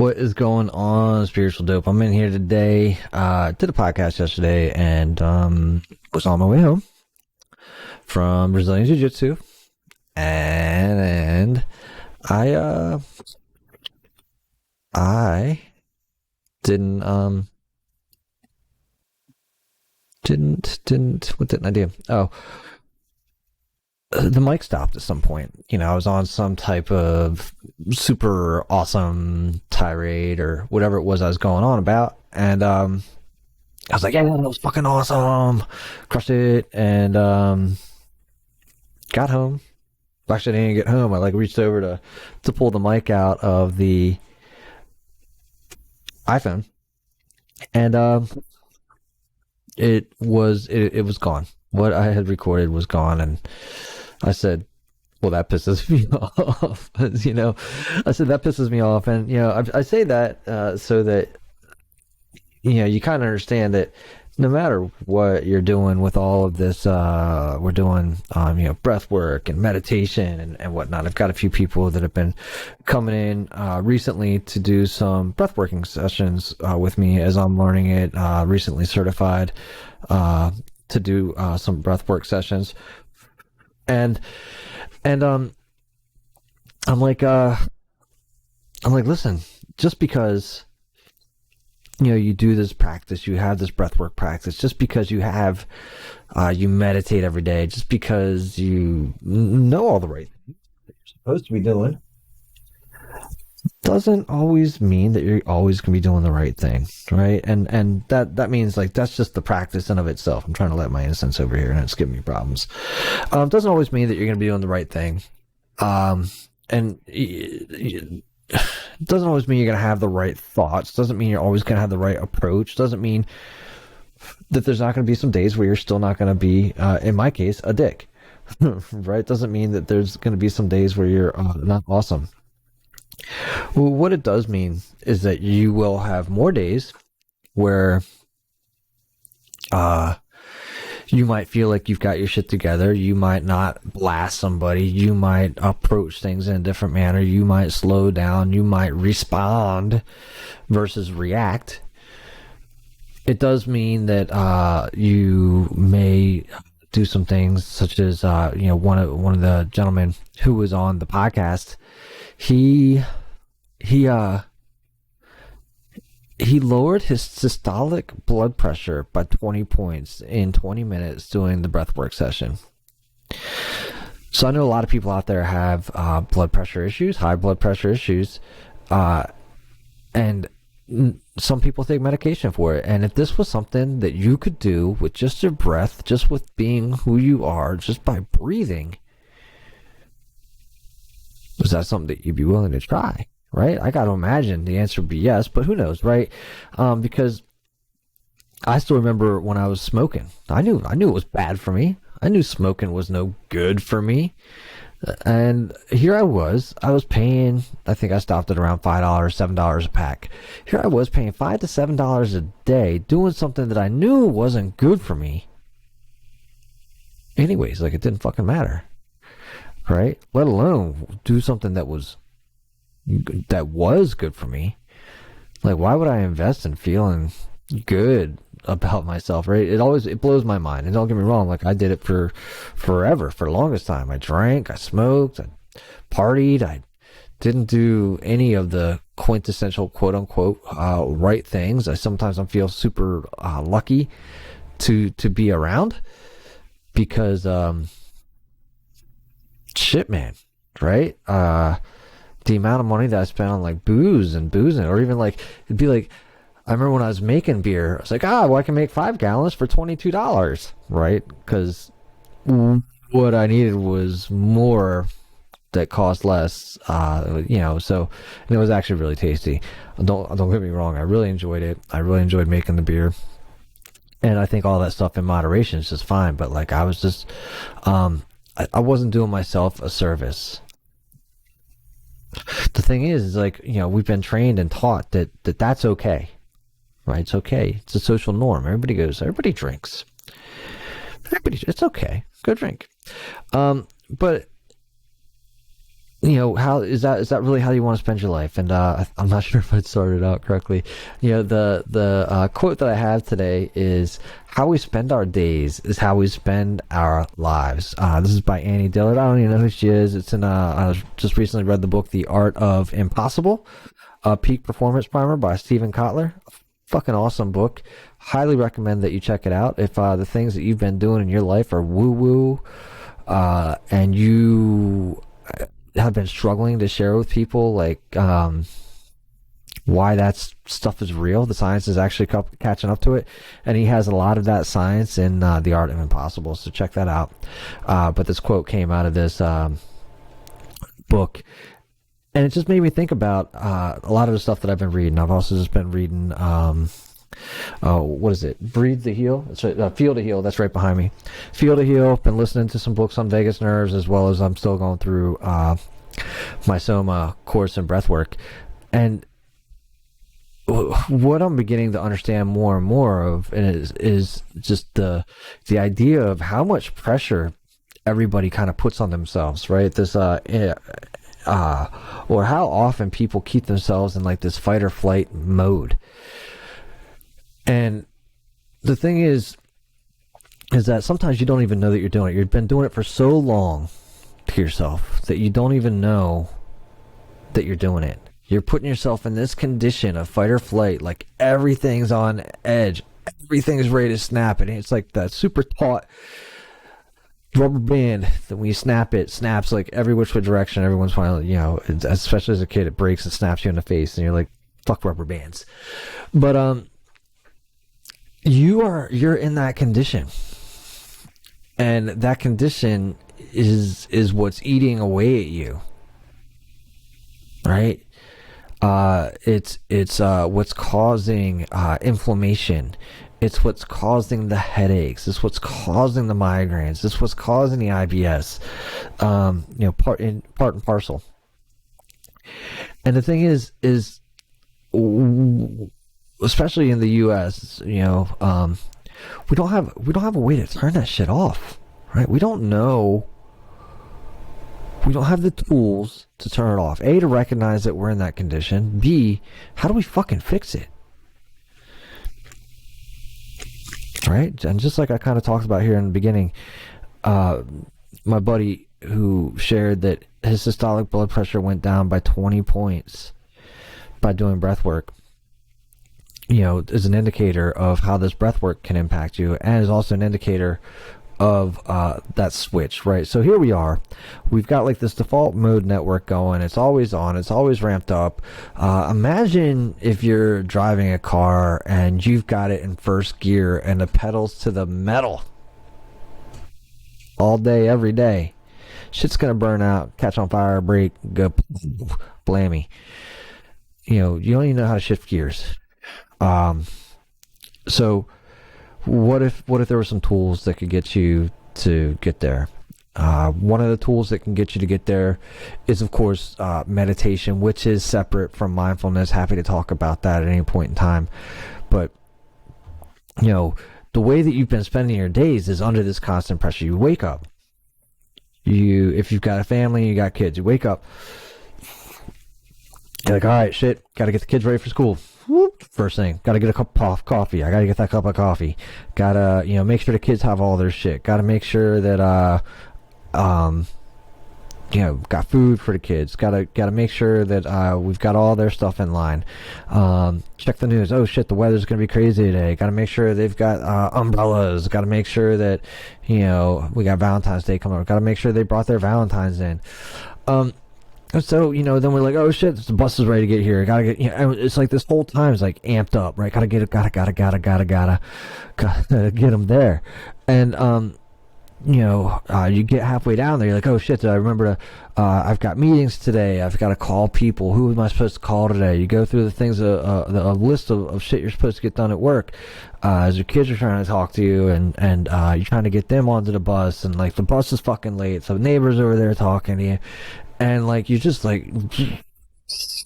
What is going on, Spiritual Dope? I'm in here today. Did a podcast yesterday and was on my way home from Brazilian Jiu-Jitsu. And I didn't what didn't I do? Oh, the mic stopped at some point. I was on some type of super awesome tirade or whatever it was I was going on about. And I was like, yeah, that was fucking awesome. Crushed it. And got home. Actually, I didn't get home. I reached over to pull the mic out of the iPhone. And it was gone. What I had recorded was gone. And I said, well, that pisses me off. I said, that pisses me off. And, I say that so that, you kind of understand that no matter what you're doing with all of this, we're doing, breath work and meditation and whatnot. I've got a few people that have been coming in recently to do some breath working sessions with me as I'm learning it, recently certified to do some breath work sessions. And I'm like, listen, just because, you do this practice, you have this breathwork practice, just because you have, you meditate every day, just because you know all the right things that you're supposed to be doing, doesn't always mean that you're always going to be doing the right thing, right? And that means that's just the practice in of itself. I'm trying to let my innocence over here and it's giving me problems. Doesn't always mean that you're going to be doing the right thing. And it doesn't always mean you're going to have the right thoughts. Doesn't mean you're always going to have the right approach. Doesn't mean that there's not going to be some days where you're still not going to be, in my case, a dick, right? Doesn't mean that there's going to be some days where you're not awesome. Well, what it does mean is that you will have more days where you might feel like you've got your shit together. You might not blast somebody. You might approach things in a different manner. You might slow down. You might respond versus react. It does mean that you may do some things such as one of the gentlemen who was on the podcast. He lowered his systolic blood pressure by 20 points in 20 minutes doing the breathwork session. So I know a lot of people out there have blood pressure issues, high blood pressure issues, and some people take medication for it. And if this was something that you could do with just your breath, just with being who you are, just by breathing, was that something that you'd be willing to try? Right? I got to imagine the answer would be yes, but who knows, right? Because I still remember when I was smoking. I knew it was bad for me. I knew smoking was no good for me. And here I was paying, I think I stopped at around $5, $7 a pack. Here I was paying $5 to $7 a day doing something that I knew wasn't good for me. Anyways, it didn't fucking matter. Right? Let alone do something that was good for me. Why would I invest in feeling good about myself, right? It blows my mind. And don't get me wrong, I did it for forever, for the longest time. I drank, I smoked, I partied, I didn't do any of the quintessential quote unquote right things. I feel super lucky to be around because shit, man, right? The amount of money that I spent on booze and boozing, or even it'd be I remember when I was making beer, I was I can make 5 gallons for $22, right? Because what I needed was more that cost less, so, and it was actually really tasty. Don't get me wrong, I really enjoyed it. I really enjoyed making the beer. And I think all that stuff in moderation is just fine, but I was just, I wasn't doing myself a service. The thing is we've been trained and taught that that's okay, right? It's okay. It's a social norm. Everybody drinks. It's okay. Go drink. But how is that really how you want to spend your life? And I'm not sure if I started out correctly. The quote that I have today is, how we spend our days is how we spend our lives. This is by Annie Dillard. I don't even know who she is. It's in I just recently read the book The Art of Impossible, Peak Performance Primer by Steven Kotler. Fucking awesome book. Highly recommend that you check it out. If the things that you've been doing in your life are woo woo, and you have been struggling to share with people, like why that stuff is real, the science is actually catching up to it, and he has a lot of that science in The Art of Impossible, so check that out. But this quote came out of this book, and it just made me think about a lot of the stuff that I've been reading. I've also just been reading what is it? Breathe to Heal. That's right. Feel to Heal. That's right behind me. Feel to Heal. Been listening to some books on vagus nerves, as well as I'm still going through my Soma course in breathwork. And what I'm beginning to understand more and more of is just the idea of how much pressure everybody kind of puts on themselves, right? This or how often people keep themselves in like this fight or flight mode. And the thing is that sometimes you don't even know that you're doing it. You've been doing it for so long to yourself that you don't even know that you're doing it. You're putting yourself in this condition of fight or flight, like everything's on edge, everything's ready to snap, and it's like that super taut rubber band that when you snap it, snaps like every which way direction. Everyone's finally, especially as a kid, it breaks and snaps you in the face, and you're like, fuck rubber bands. But you're in that condition, and that condition is what's eating away at you, right? It's what's causing inflammation. It's what's causing the headaches. It's what's causing the migraines. It's what's causing the IBS. Part and parcel. And the thing is especially in the U.S., we don't have a way to turn that shit off, right? We don't know. We don't have the tools to turn it off. A, to recognize that we're in that condition. B, how do we fucking fix it? Right? And just like I kind of talked about here in the beginning, my buddy who shared that his systolic blood pressure went down by 20 points by doing breath work, is an indicator of how this breath work can impact you, and is also an indicator of that switch, right? So here we are. We've got like this default mode network going. It's always on. It's always ramped up. Imagine if you're driving a car and you've got it in first gear and the pedals to the metal all day, every day. Shit's going to burn out, catch on fire, break, go blammy. You don't even know how to shift gears. So what if there were some tools that could get you to get there? One of the tools that can get you to get there is, of course, meditation, which is separate from mindfulness. Happy to talk about that at any point in time. But, the way that you've been spending your days is under this constant pressure. You wake up. If you've got a family, you got kids, you wake up. You're like, all right, shit, got to get the kids ready for school. Whoop, first thing, got to get a cup of coffee. I got to get that cup of coffee. Got to, make sure the kids have all their shit. Got to make sure that, got food for the kids. Got to make sure that we've got all their stuff in line. Check the news. Oh shit, the weather's gonna be crazy today. Got to make sure they've got umbrellas. Got to make sure that we got Valentine's Day coming up. Got to make sure they brought their Valentines in. So, then we're like, oh shit, the bus is ready to get here. Gotta get, it's like this whole time is like amped up, right? Gotta get them there. And, you get halfway down there, you're like, oh shit, did I remember to, I've got meetings today. I've got to call people. Who am I supposed to call today? You go through the things, a list of shit you're supposed to get done at work, as your kids are trying to talk to you, and you're trying to get them onto the bus, and like the bus is fucking late, so neighbors over there talking to you. And like, you're just like,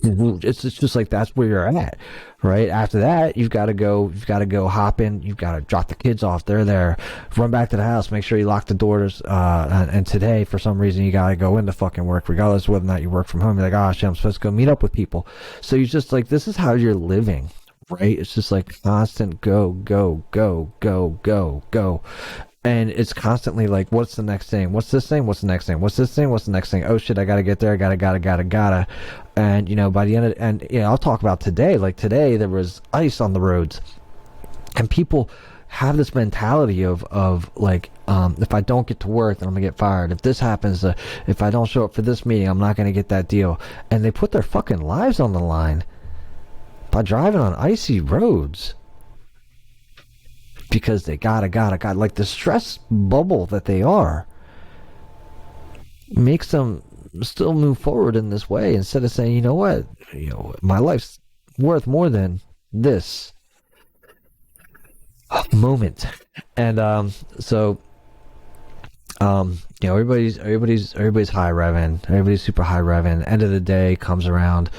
It's just like that's where you're at, right? After that, you've got to go hop in, you've got to drop the kids off. They're there, run back to the house, make sure you lock the doors. And today, for some reason, you got to go into fucking work, regardless of whether or not you work from home. You're like, oh shit, I'm supposed to go meet up with people. So you just like, this is how you're living, right? It's just like constant go, go, go, go, go, go. And it's constantly like, what's the next thing? What's this thing? What's the next thing? What's this thing? What's the next thing? Oh shit, I gotta get there. Gotta. And, you know, by the end of, and, you know, I'll talk about today. Like today, there was ice on the roads. And people have this mentality of like, if I don't get to work, then I'm gonna get fired. If this happens, if I don't show up for this meeting, I'm not gonna get that deal. And they put their fucking lives on the line by driving on icy roads. Because they gotta, like the stress bubble that they are makes them still move forward in this way instead of saying, you know what, you know, my life's worth more than this moment. And you know, everybody's high revving, everybody's super high revving. End of the day comes around.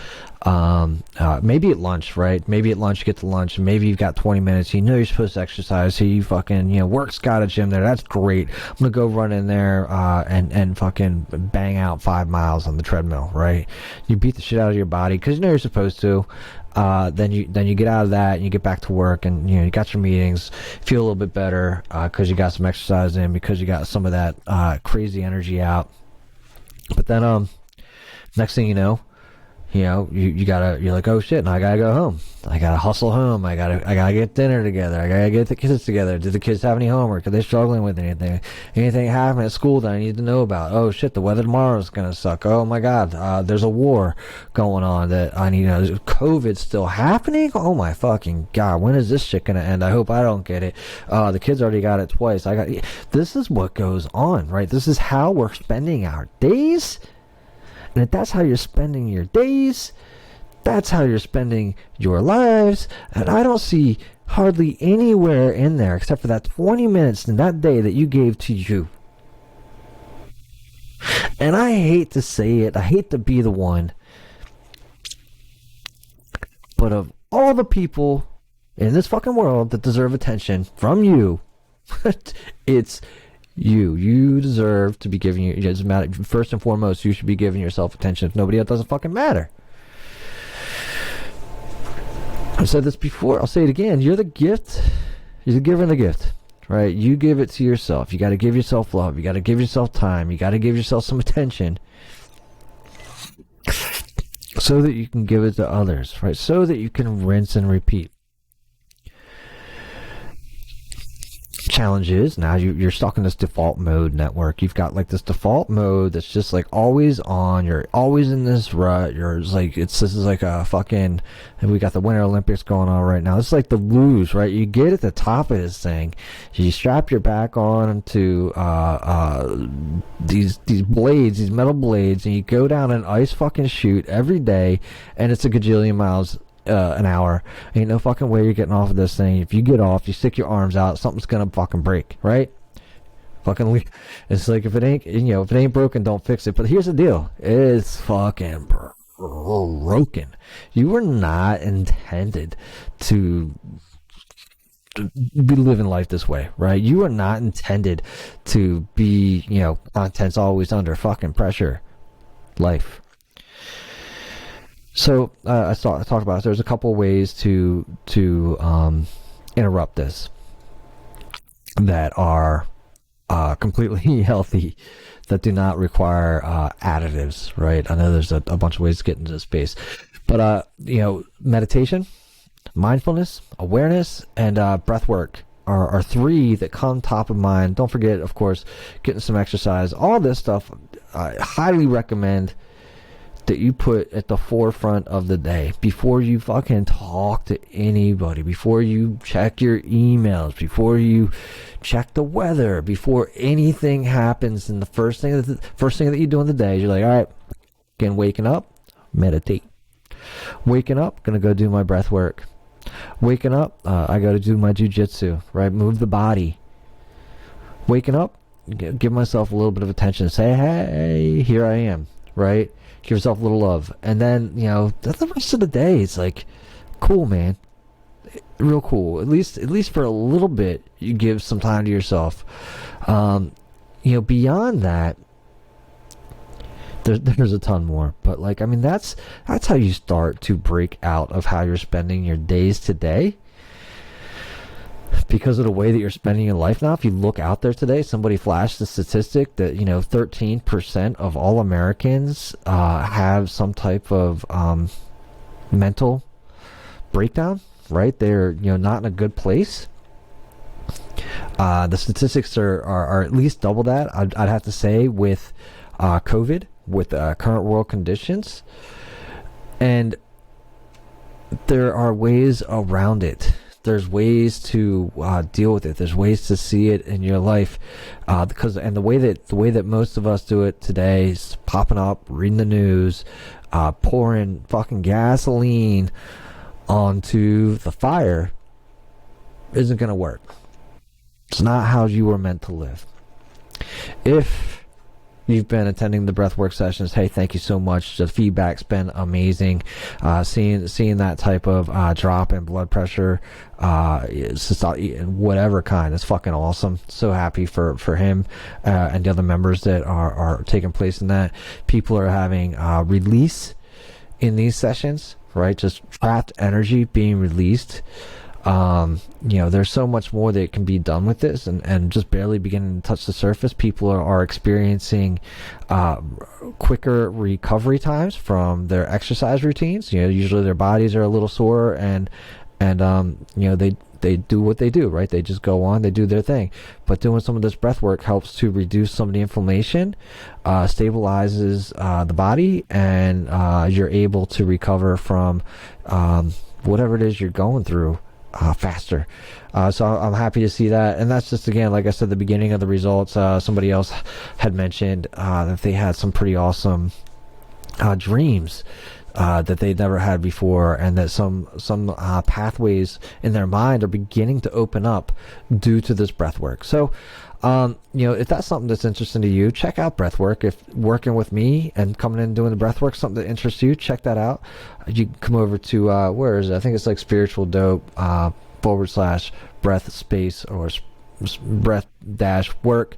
Maybe at lunch, right? Maybe at lunch you get to lunch, and maybe you've got 20 minutes. You know you're supposed to exercise, so you fucking, you know, work's got a gym there. That's great. I'm gonna go run in there and fucking bang out 5 miles on the treadmill, right? You beat the shit out of your body because you know you're supposed to. Then you get out of that and you get back to work, and you know you got your meetings, feel a little bit better because you got some exercise in, because you got some of that crazy energy out. But then next thing you know, you're like, oh shit, now I gotta go home. I gotta hustle home. I gotta get dinner together. I gotta get the kids together. Do the kids have any homework? Are they struggling with anything? Anything happen at school that I need to know about? Oh shit, the weather tomorrow is gonna suck. Oh my god, there's a war going on that I need to know. COVID's still happening? Oh my fucking god, when is this shit gonna end? I hope I don't get it. The kids already got it twice. This is what goes on, right? This is how we're spending our days. And if that's how you're spending your days, that's how you're spending your lives. And I don't see hardly anywhere in there, except for that 20 minutes in that day that you gave to you. And I hate to say it, I hate to be the one, but of all the people in this fucking world that deserve attention from you, it's you deserve to be giving you. It doesn't matter. First and foremost, you should be giving yourself attention. If nobody else, doesn't fucking matter. I've said this before, I'll say it again. You're the gift. You're the giver and the gift, right? You give it to yourself. You got to give yourself love. You got to give yourself time. You got to give yourself some attention so that you can give it to others, right? So that you can rinse and repeat. Challenge is now you're stuck in this default mode network. You've got like this default mode that's just like always on. You're always in this rut. You're like, this is like a fucking, and we got the Winter Olympics going on right now. It's like the luge, right? You get at the top of this thing, you strap your back on to these blades, these metal blades, and you go down an ice fucking chute every day, and it's a gajillion miles an hour. Ain't no fucking way you're getting off of this thing. If you get off, you stick your arms out, something's gonna fucking break, right? Fucking, it's like if it ain't broken, don't fix it. But here's the deal: it's fucking broken. You were not intended to be living life this way, right? You are not intended to be, content's always under fucking pressure life. So I talked about it. There's a couple ways to interrupt this that are completely healthy, that do not require additives, right? I know there's a bunch of ways to get into this space, but meditation, mindfulness, awareness, and breath work are three that come top of mind. Don't forget, of course, getting some exercise. All this stuff I highly recommend that you put at the forefront of the day before you fucking talk to anybody, before you check your emails, before you check the weather, before anything happens. And the first thing that you do in the day is you're like, all right, again, waking up, meditate. Waking up, gonna go do my breath work. Waking up, I gotta do my jujitsu, right? Move the body. Waking up, give myself a little bit of attention. Say, hey, here I am. right? Give yourself a little love. And then, the rest of the day, it's like, cool, man. Real cool. At least for a little bit, you give some time to yourself. Beyond that, there's a ton more. But that's how you start to break out of how you're spending your days today. Because of the way that you're spending your life now, if you look out there today, somebody flashed the statistic that 13% of all Americans have some type of mental breakdown. Right, they're not in a good place. The statistics are at least double that. I'd have to say with COVID, with current world conditions, and there are ways around it. There's ways to deal with it. There's ways to see it in your life, the way that most of us do it today is popping up, reading the news, pouring fucking gasoline onto the fire isn't going to work. It's not how you were meant to live. If you've been attending the breathwork sessions, hey, thank you so much. The feedback's been amazing. Seeing that type of drop in blood pressure, whatever kind, is fucking awesome. So happy for him and the other members that are taking place in that. People are having release in these sessions, right? Just trapped energy being released. There's so much more that can be done with this, and just barely beginning to touch the surface. People are experiencing quicker recovery times from their exercise routines. Usually their bodies are a little sore, and they do what they do, right? They just go on, they do their thing. But doing some of this breath work helps to reduce some of the inflammation, stabilizes the body, and you're able to recover from whatever it is you're going through faster. So I'm happy to see that. And that's just, again, like I said, the beginning of the results. Somebody else had mentioned that they had some pretty awesome dreams that they'd never had before, and that some pathways in their mind are beginning to open up due to this breath work. So if that's something that's interesting to you, check out breathwork. If working with me and coming in and doing the breathwork something that interests you, check that out. You can come over to where is it? I think it's like Spiritual Dope /breath space or breath -work,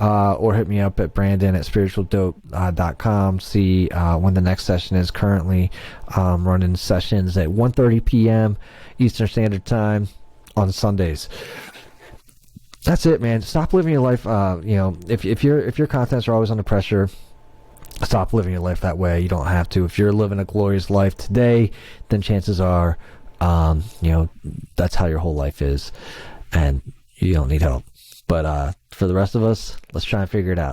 or hit me up at Brandon at spiritualdope.com. See when the next session is. Currently running sessions at 1:30 p.m. Eastern Standard Time on Sundays. That's it, man. Stop living your life. If your contents are always under pressure, stop living your life that way. You don't have to. If you're living a glorious life today, then chances are, that's how your whole life is, and you don't need help. But for the rest of us, let's try and figure it out.